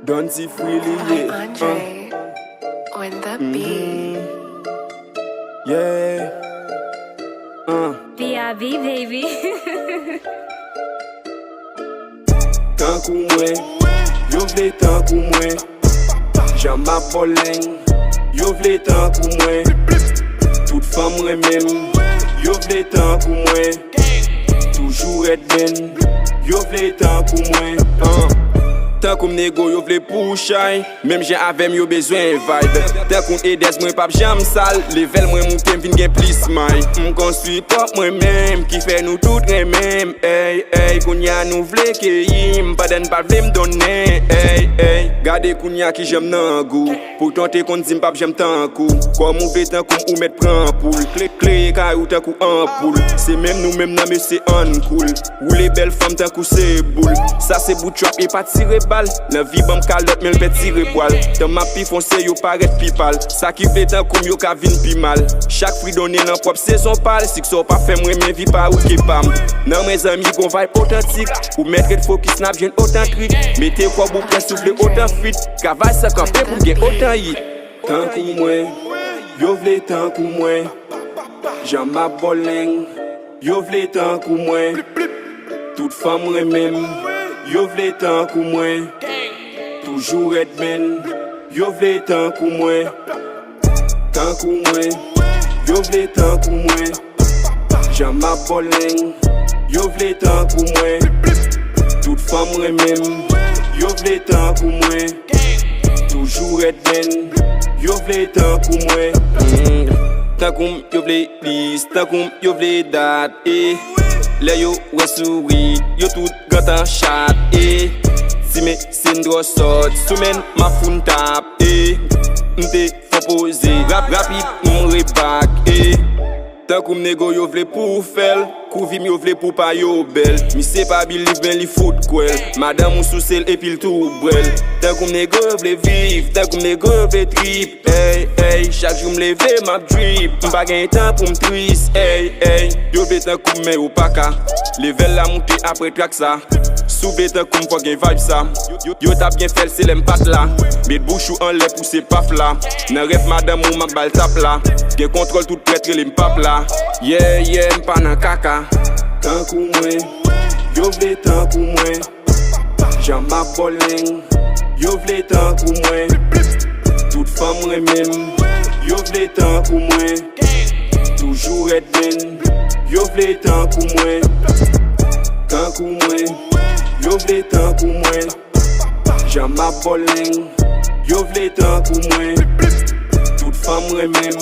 Don't see freely, yeah. Andre on the beat. Yeah. B.I.B. baby. Tant kou mwen, yo vle tant kou mwen. Jan ma boleng, yo vle tant kou mwen. Tout fam remem, yo vle tant kou mwen. Toujours et ben, yo vle tant kou mwen. Tant koum nego yo vle pou chay, même j'ai avem yo bezwen vibe. Tant koum edes mwen pap jam sal, level mwen moutem vin gen plis may. M'konstruit pop mwen même, qui fait nous tout remem. Hey, hey, kounya nou vle ke yim, paden pa vle m'donne. Hey, hey, gade kounya ki jem nan gou, pourtant te kon zim pap jem tan kou. Kwa mou vle tan koum ou met pran poul, kle ka ou tan kou ampoule. C'est même nous même nan me se uncool, ou les belles femmes tan kou se boule. Ça c'est bout trap et pas tire bal, la vie bam calotte mais le fait tirer poil. Dans ma pi foncé yo paraît pipal, ça qui vle tan koum yo ka vin pi mal. Chaque fruit donné nan propre saison pal, si que ça pas fait moi men vie pas ou ki pam. Nan mes amis gon vibe authentique, ou mettre de focus snap jeune authentique. Mettez quoi bou presse souffler autant fit, cavale ça campé pour gen autant yi. Tant kou mwen, yo vle tant kou mwen. Jan ma boleng, yo vle tant kou mwen. Toute femme remem, yo vle tant kou mwen. Toujours et ben, yo vle tant kou mwen. Tant kou mwen, yo vle tant kou mwen. Jan ma boleng, yo vle tant kou mwen. Toute femme remem, yo vle tant kou mwen. Toujours et ben, yo vle tant kou mwen. Tant koum yo vle plis, tant koum yo vle dat, le yo wè souri, yo tout gata chat, si me sindro sot, soumen ma foun tap, mte fò pose, rapid m're bak, tant koum nego yo vle pou fel, kouvim yo vle pou pa yo bel. Mi se pa biliv ben li fout kwel, madame ou sou sel epil tou brel. Tant koum nego yo vle viv, tant koum nego yo vle trip, hey, hey. Chaque jour m'leve m'a drip, m'pa gen temps pour m'twist, hey, hey. Yo vle tant koum men ou pa ka, level la monte après track ça. Souble tant koum fò gen vibe ça. Yo tap gen fel se lem pat la, bet bouchou an le pousse paf la. Nan ref madame ou mak bal tap la, gen kontrol tout pretre le m'pap la. Yeah, yeah, m'pa nan kaka. Tant kou mwen, yo vle tant kou mwen. Jan ma boleng, yo vle tant kou mwen. Toute femme remem, yo vle tant kou mwen. Toujours et ben, yo vle tant kou mwen. Tant kou mwen, yo vle tant kou mwen. Jan ma boleng, yo vle tant kou mwen. Toute femme remem,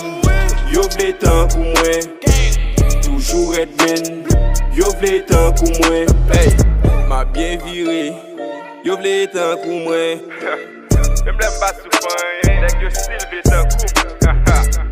yo vle tant kou mwen. Toujours et ben, yo vle tant kou mwen. Hey, ma bien viré, yo vle tant kou mwen. Même la basse sous fin, dès que Sylvie tant kou.